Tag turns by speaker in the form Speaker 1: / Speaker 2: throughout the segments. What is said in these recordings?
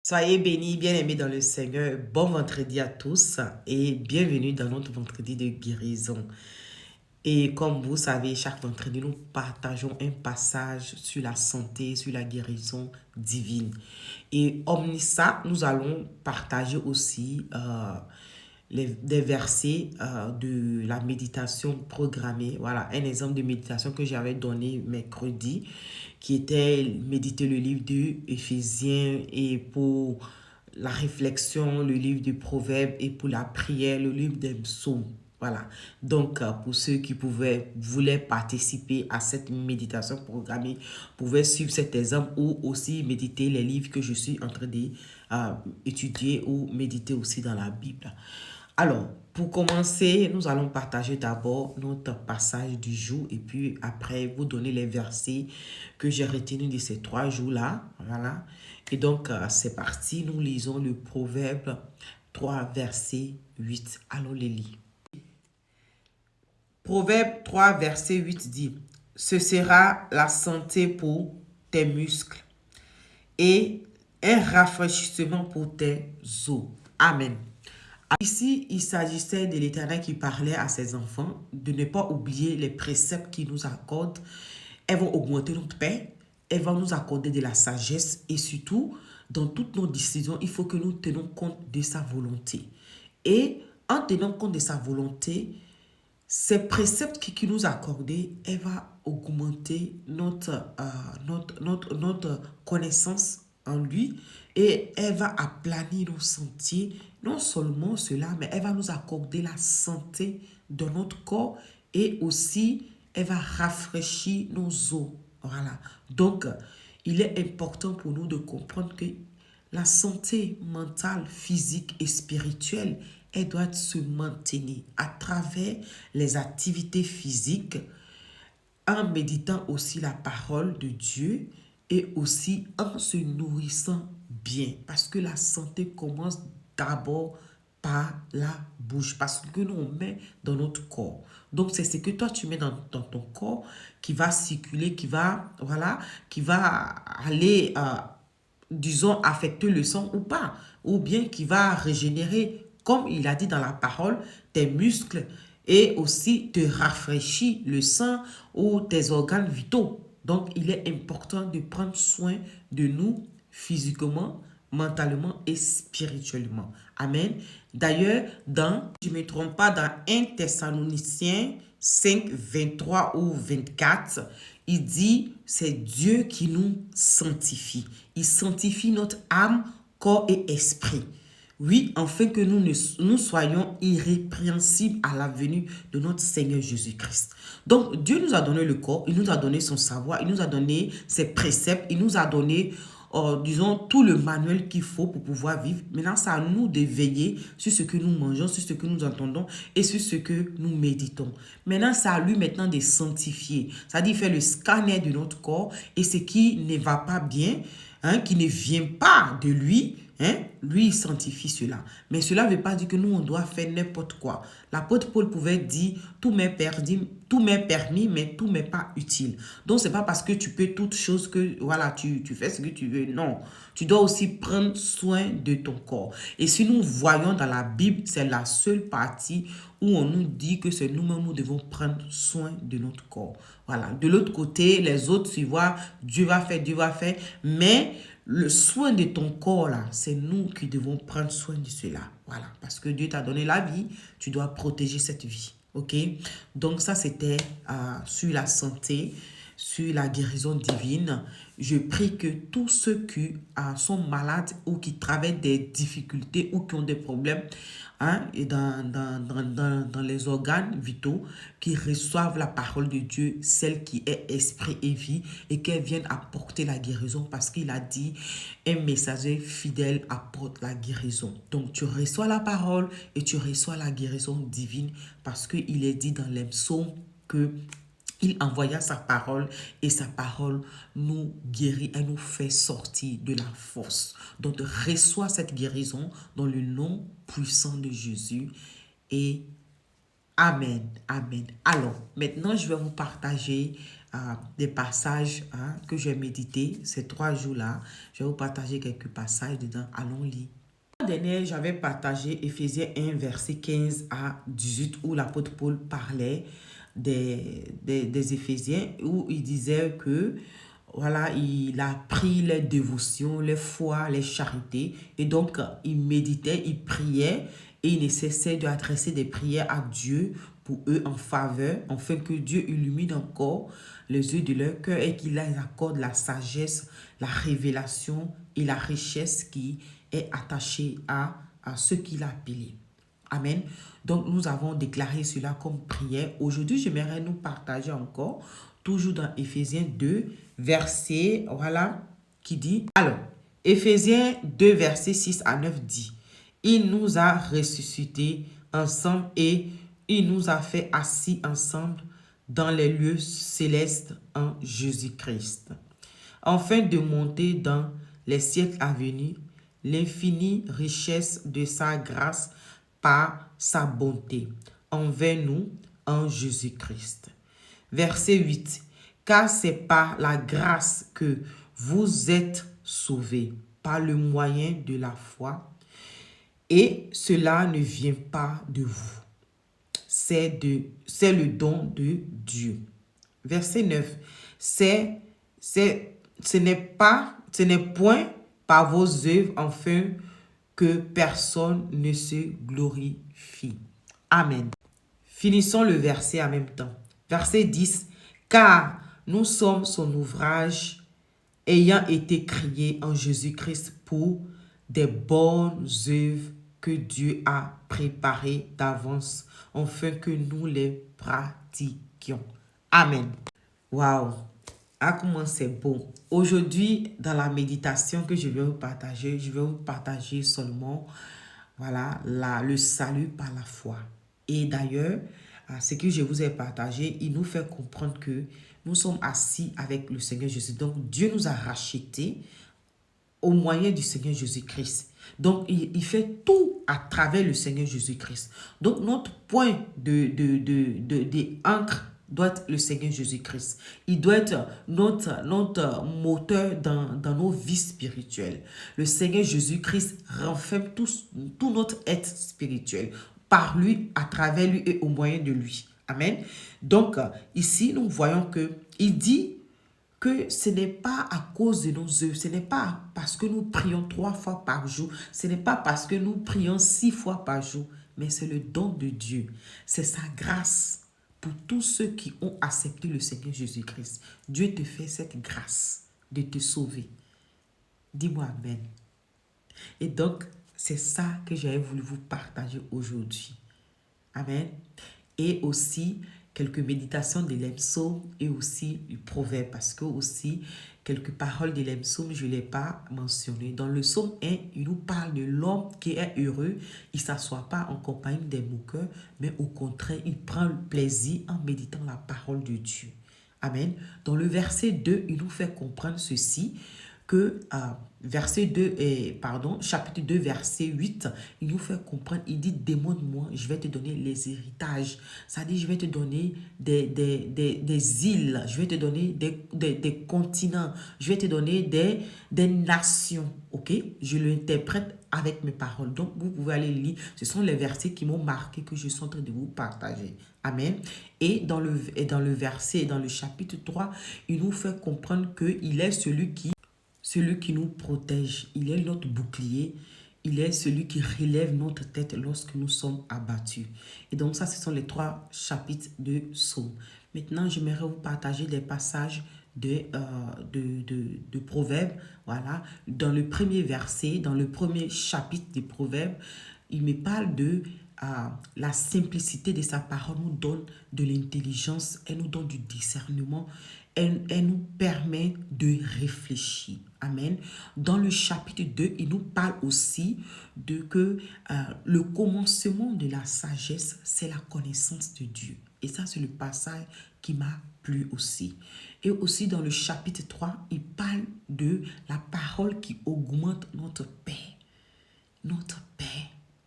Speaker 1: Soyez bénis, bien-aimés dans le Seigneur. Bon vendredi à tous et bienvenue dans notre vendredi de guérison. Et comme vous savez, chaque vendredi, nous partageons un passage sur la santé, sur la guérison divine. Et omnis ça, nous allons partager aussi des versets de la méditation programmée. Voilà, un exemple de méditation que j'avais donné mercredi, qui était méditer le livre de Éphésiens, et pour la réflexion, le livre du Proverbe, et pour la prière, le livre des psaumes. Voilà. Donc, pour ceux qui voulaient participer à cette méditation programmée, pouvaient suivre cet exemple ou aussi méditer les livres que je suis en train d'étudier ou méditer aussi dans la Bible. Alors, pour commencer, nous allons partager d'abord notre passage du jour et puis après vous donner les versets que j'ai retenus de ces 3 jours-là. Voilà. Et donc, c'est parti. Nous lisons le Proverbe 3, verset 8. Allons les lire. Proverbe 3, verset 8 dit, « Ce sera la santé pour tes muscles et un rafraîchissement pour tes os. » Amen. Ici, il s'agissait de l'Éternel qui parlait à ses enfants de ne pas oublier les préceptes qu'il nous accorde. Elles vont augmenter notre paix, elles vont nous accorder de la sagesse et surtout, dans toutes nos décisions, il faut que nous tenions compte de sa volonté. Et en tenant compte de sa volonté, ces préceptes qu'il nous a accordés, elle va augmenter notre connaissance en lui et elle va aplanir nos sentiers. Non seulement cela, mais elle va nous accorder la santé de notre corps et aussi elle va rafraîchir nos os. Voilà. Donc, il est important pour nous de comprendre que la santé mentale, physique et spirituelle, elle doit se maintenir à travers les activités physiques, en méditant aussi la parole de Dieu et aussi en se nourrissant bien. Parce que la santé commence d'abord par la bouche, parce que nous on met dans notre corps. Donc c'est ce que toi tu mets dans ton corps qui va circuler, voilà, qui va aller disons, affecter le sang ou pas, ou bien qui va régénérer, comme il a dit dans la parole, tes muscles et aussi te rafraîchir le sang ou tes organes vitaux. Donc, il est important de prendre soin de nous physiquement, mentalement et spirituellement. Amen. D'ailleurs, je ne me trompe pas, dans 1 Thessaloniciens 5, 23 ou 24, il dit, c'est Dieu qui nous sanctifie. Il sanctifie notre âme, corps et esprit. Oui, afin que nous soyons irrépréhensibles à la venue de notre Seigneur Jésus-Christ. Donc, Dieu nous a donné le corps, il nous a donné son savoir, il nous a donné ses préceptes, il nous a donné, disons, tout le manuel qu'il faut pour pouvoir vivre. Maintenant, c'est à nous de veiller sur ce que nous mangeons, sur ce que nous entendons et sur ce que nous méditons. Maintenant, c'est à lui maintenant de sanctifier. C'est-à-dire faire le scanner de notre corps et ce qui ne va pas bien, qui ne vient pas de lui, lui, il sanctifie cela. Mais cela ne veut pas dire que nous, on doit faire n'importe quoi. L'apôtre Paul pouvait dire, tout m'est permis, mais tout m'est pas utile. Donc, c'est pas parce que tu peux toutes choses que, voilà, tu fais ce que tu veux. Non, tu dois aussi prendre soin de ton corps. Et si nous voyons dans la Bible, c'est la seule partie où on nous dit que c'est nous-mêmes, nous devons prendre soin de notre corps. Voilà. De l'autre côté, les autres, tu vois, Dieu va faire, mais le soin de ton corps, là, c'est nous qui devons prendre soin de cela. Voilà. Parce que Dieu t'a donné la vie, tu dois protéger cette vie. OK? Donc, ça, c'était sur la santé, sur la guérison divine. Je prie que tous ceux qui sont malades ou qui traversent des difficultés ou qui ont des problèmes et dans les organes vitaux, qui reçoivent la parole de Dieu, celle qui est esprit et vie, et qu'elle vienne apporter la guérison parce qu'il a dit, un messager fidèle apporte la guérison. Donc tu reçois la parole et tu reçois la guérison divine parce qu'il est dit dans les psaumes que il envoya sa parole et sa parole nous guérit et nous fait sortir de la force. Donc, reçois cette guérison dans le nom puissant de Jésus et Amen. Amen. Alors, maintenant, je vais vous partager des passages que j'ai médités ces 3 jours-là. Je vais vous partager quelques passages dedans. Allons lire. La dernière, j'avais partagé Éphésiens 1, verset 15 à 18, où l'apôtre Paul parlait des Éphésiens, où il disait que voilà, il a pris les dévotions, les foi, les charités, et donc il méditait, il priait, et il ne cessait d'adresser des prières à Dieu pour eux en faveur, afin que Dieu illumine encore les yeux de leur cœur et qu'il leur accorde la sagesse, la révélation et la richesse qui est attachée à ce qu'il a appelé. Amen. Donc, nous avons déclaré cela comme prière. Aujourd'hui, j'aimerais nous partager encore, toujours dans Éphésiens 2, verset, voilà, qui dit, alors, Éphésiens 2, verset 6 à 9 dit, « Il nous a ressuscités ensemble et il nous a fait assis ensemble dans les lieux célestes en Jésus-Christ, afin de monter dans les siècles à venir l'infinie richesse de sa grâce par sa bonté envers nous en Jésus-Christ. » Verset 8. « Car c'est par la grâce que vous êtes sauvés, par le moyen de la foi, et cela ne vient pas de vous. C'est le don de Dieu. » Verset 9. « Ce n'est point par vos œuvres, afin que personne ne se glorifie. » Amen. Finissons le verset en même temps. Verset 10. « Car nous sommes son ouvrage, ayant été créés en Jésus-Christ pour des bonnes œuvres que Dieu a préparées d'avance, afin que nous les pratiquions. » Amen. Waouh! Ah, comment c'est beau. Aujourd'hui, dans la méditation que je vais vous partager seulement voilà, le salut par la foi. Et d'ailleurs, ce que je vous ai partagé, il nous fait comprendre que nous sommes assis avec le Seigneur Jésus. Donc, Dieu nous a rachetés au moyen du Seigneur Jésus-Christ. Donc, il fait tout à travers le Seigneur Jésus-Christ. Donc, notre point d'ancre doit être le Seigneur Jésus-Christ. Il doit être notre moteur dans nos vies spirituelles. Le Seigneur Jésus-Christ renferme tout notre être spirituel par lui, à travers lui et au moyen de lui. Amen. Donc, ici, nous voyons que il dit que ce n'est pas à cause de nos œuvres, ce n'est pas parce que nous prions 3 fois par jour, ce n'est pas parce que nous prions 6 fois par jour, mais c'est le don de Dieu. C'est sa grâce pour tous ceux qui ont accepté le Seigneur Jésus-Christ. Dieu te fait cette grâce de te sauver. Dis-moi Amen. Et donc, c'est ça que j'avais voulu vous partager aujourd'hui. Amen. Et aussi, quelques méditations de l'Epsaume et aussi du proverbe, parce que aussi quelques paroles de l'Epsaume, je ne l'ai pas mentionné. Dans le psaume 1, il nous parle de l'homme qui est heureux. Il ne s'assoit pas en compagnie des moqueurs, mais au contraire, il prend le plaisir en méditant la parole de Dieu. Amen. Dans le verset 2, il nous fait comprendre ceci, que chapitre 2, verset 8, il nous fait comprendre, il dit, demande-moi, je vais te donner les héritages. Ça dit, je vais te donner des îles, je vais te donner des continents, je vais te donner des nations. Ok? Je l'interprète avec mes paroles. Donc, vous pouvez aller lire. Ce sont les versets qui m'ont marqué, que je suis en train de vous partager. Amen. Et dans le verset, dans le chapitre 3, il nous fait comprendre qu'il est celui qui nous protège. Il est notre bouclier. Il est celui qui relève notre tête lorsque nous sommes abattus. Et donc ça, ce sont les 3 chapitres de Psaume. Maintenant, j'aimerais vous partager des passages de Proverbes. Voilà. Dans le premier verset, dans le premier chapitre des Proverbes, il me parle de la simplicité de sa parole nous donne de l'intelligence, elle nous donne du discernement, elle nous permet de réfléchir. Amen. Dans le chapitre 2, il nous parle aussi de que le commencement de la sagesse, c'est la connaissance de Dieu. Et ça, c'est le passage qui m'a plu aussi. Et aussi dans le chapitre 3, il parle de la parole qui augmente notre paix. Notre paix,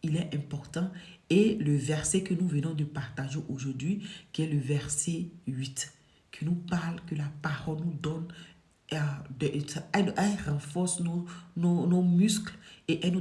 Speaker 1: il est important. Et le verset que nous venons de partager aujourd'hui, qui est le verset 8, qui nous parle, que la parole nous donne, elle renforce nos muscles et elle nous donne